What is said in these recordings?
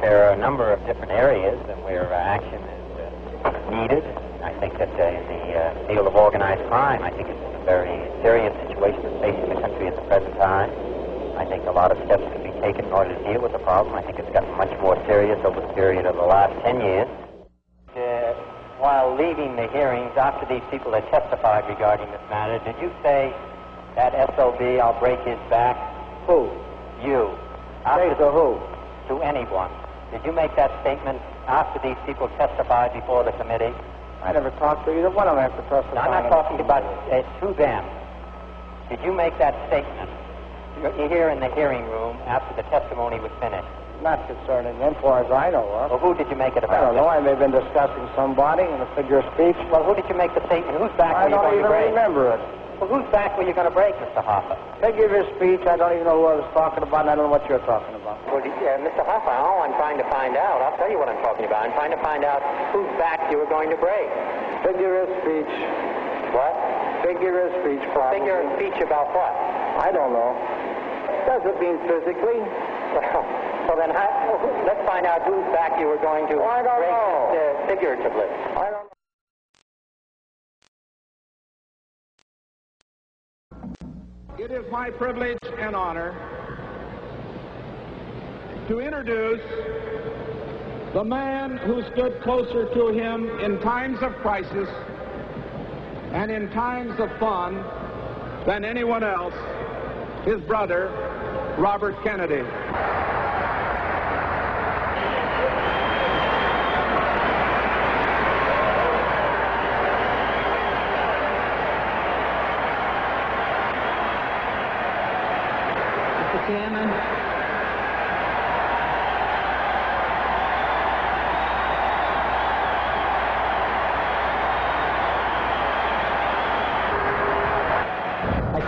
there are a number of different areas where action is needed. I think that in the field of organized crime, I think it's a very serious situation that's facing the country at the present time. I think a lot of steps can be taken in order to deal with the problem. I think it's gotten much more serious over the period of the last 10 years. While leaving the hearings, after these people had testified regarding this matter, did you say that SOB, I'll break his back? Who? You. Say to who? To anyone. Did you make that statement after these people testified before the committee? I never talked to either one of them after testifying. No, I'm not talking about to them. Did you make that statement here in the hearing room after the testimony was finished? Not concerning them, as far as I know of. Well, who did you make it about? I don't know. I may have been discussing somebody in a figure of speech. Well, who did you make the statement? Whose back were you going to break? I don't even remember it. Well, whose back were you going to break, Mr. Hoffa? Figure of speech, I don't even know who I was talking about, and I don't know what you're talking about. Well, Mr. Hoffa, all I'm trying to find out, I'll tell you what I'm talking about. I'm trying to find out whose back you were going to break. Figure of speech. What? Figure of speech, probably. Figure of speech about what? I don't know. Doesn't mean physically. Well, then let's find out whose back you were going to I don't break know. Figuratively. I don't know. It is my privilege and honor to introduce the man who stood closer to him in times of crisis and in times of fun than anyone else, his brother, Robert Kennedy. Mr. Chairman,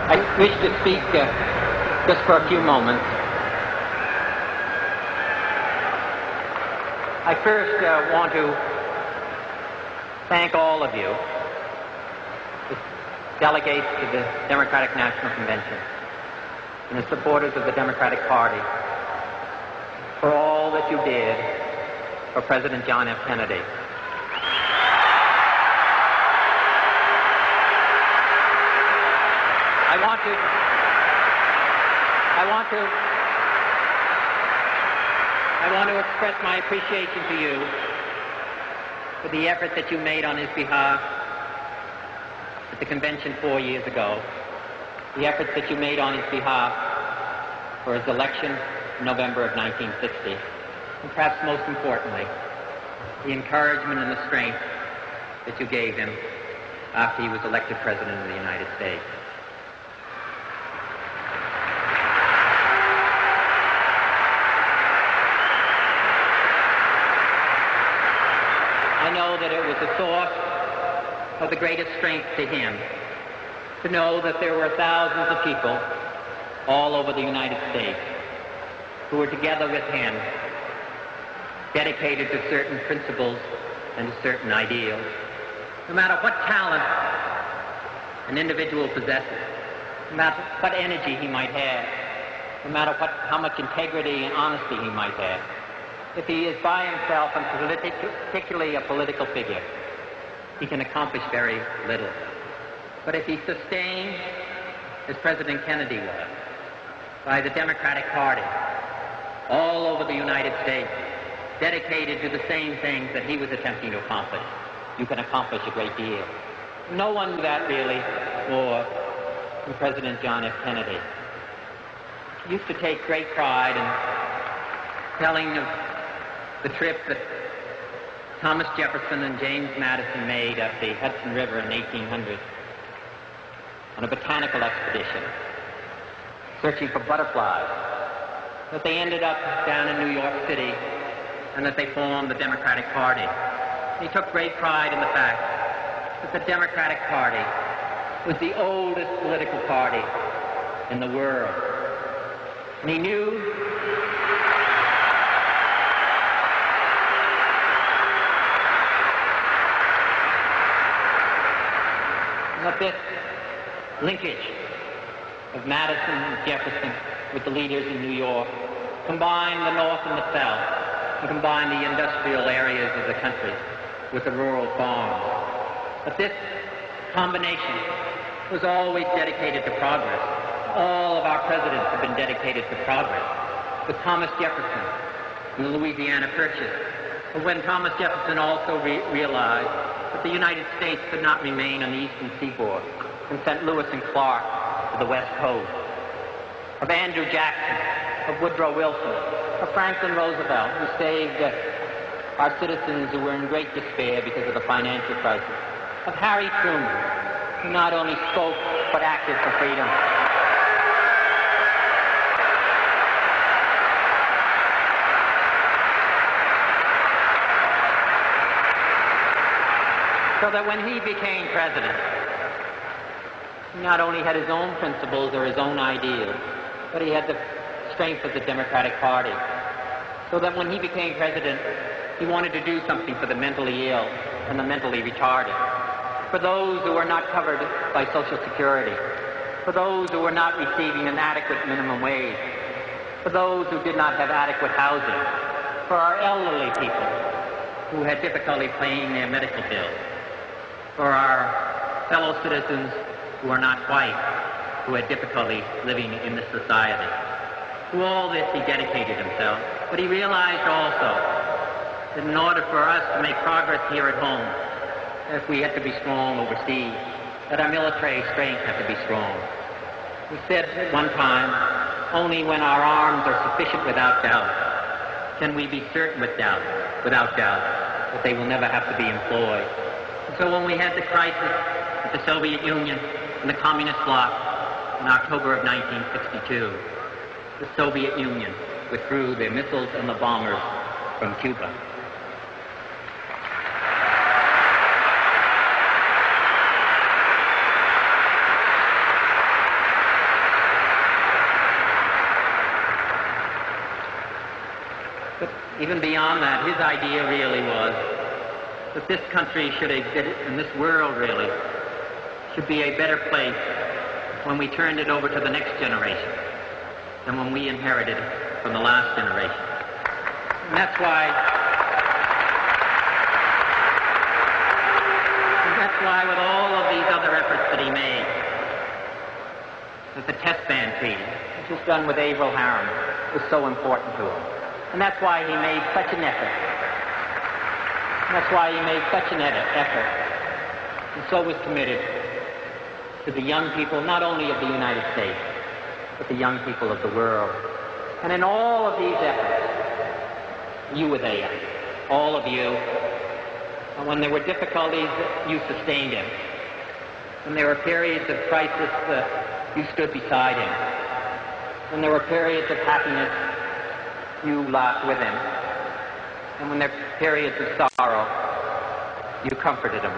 I wish to speak just for a few moments. I first want to thank all of you, the delegates to the Democratic National Convention and the supporters of the Democratic Party, for all that you did for President John F. Kennedy. I want to express my appreciation to you for the effort that you made on his behalf at the convention 4 years ago, the efforts that you made on his behalf for his election in November of 1960, and perhaps most importantly, the encouragement and the strength that you gave him after he was elected President of the United States. I know that it was a source of the greatest strength to him to know that there were thousands of people all over the United States who were together with him, dedicated to certain principles and to certain ideals. No matter what talent an individual possesses, no matter what energy he might have, no matter how much integrity and honesty he might have, if he is by himself and particularly a political figure, he can accomplish very little. But if he's sustained, as President Kennedy was, by the Democratic Party all over the United States, dedicated to the same things that he was attempting to accomplish, you can accomplish a great deal. No one knew that really more than President John F. Kennedy. He used to take great pride in telling of the trip that Thomas Jefferson and James Madison made up the Hudson River in 1800 on a botanical expedition, searching for butterflies, that they ended up down in New York City and that they formed the Democratic Party. He took great pride in the fact that the Democratic Party was the oldest political party in the world. And he knew that this linkage of Madison and Jefferson with the leaders in New York combined the North and the South and combine the industrial areas of the country with the rural farms. But this combination was always dedicated to progress. All of our presidents have been dedicated to progress. With Thomas Jefferson and the Louisiana Purchase, but when Thomas Jefferson also realized that the United States could not remain on the eastern seaboard, and sent Lewis and Clark to the west coast. Of Andrew Jackson, of Woodrow Wilson, of Franklin Roosevelt, who saved our citizens who were in great despair because of the financial crisis. Of Harry Truman, who not only spoke but acted for freedom. So that when he became president, he not only had his own principles or his own ideas, but he had the strength of the Democratic Party. So that when he became president, he wanted to do something for the mentally ill and the mentally retarded, for those who were not covered by Social Security, for those who were not receiving an adequate minimum wage, for those who did not have adequate housing, for our elderly people who had difficulty paying their medical bills, for our fellow citizens who are not white, who had difficulty living in this society. To all this he dedicated himself, but he realized also that in order for us to make progress here at home, if we had to be strong overseas, that our military strength had to be strong. He said at one time, only when our arms are sufficient without doubt can we be certain without doubt, that they will never have to be employed. And so when we had the crisis with the Soviet Union and the Communist bloc in October of 1962, the Soviet Union withdrew their missiles and the bombers from Cuba. But even beyond that, his idea really was that this country should exist, and this world really, should be a better place when we turned it over to the next generation than when we inherited it from the last generation. And that's why with all of these other efforts that he made, that the test ban treaty, which was done with Averell Harriman, was so important to him. And that's why he made such an effort. And so was committed to the young people, not only of the United States, but the young people of the world. And in all of these efforts, you were there, all of you. And when there were difficulties, you sustained him. When there were periods of crisis, you stood beside him. When there were periods of happiness, you laughed with him. And when there were periods of sorrow, you comforted him.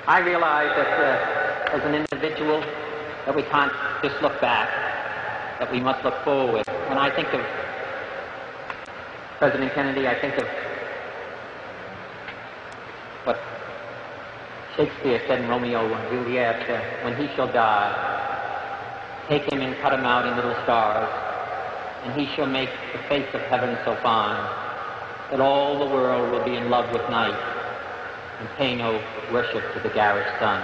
I realize that as an individual, that we can't just look back, that we must look forward. When I think of President Kennedy, I think of what Shakespeare said in Romeo and Juliet, when he shall die, take him and cut him out in little stars, and he shall make the face of heaven so fine that all the world will be in love with night and pay no worship to the garish sun.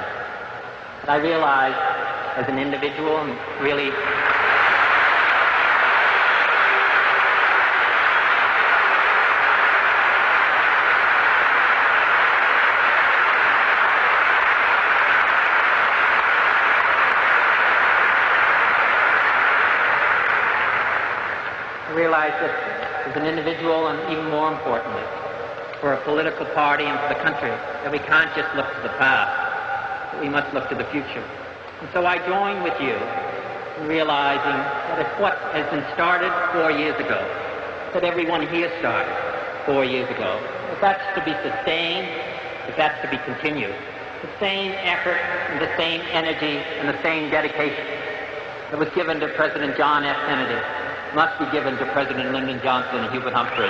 But I realize as an individual, and really that as an individual, and even more importantly, for a political party and for the country, that we can't just look to the past, but we must look to the future. And so I join with you in realizing that if what has been started 4 years ago, that everyone here started 4 years ago, if that's to be sustained, if that's to be continued, the same effort and the same energy and the same dedication that was given to President John F. Kennedy must be given to President Lyndon Johnson and Hubert Humphrey.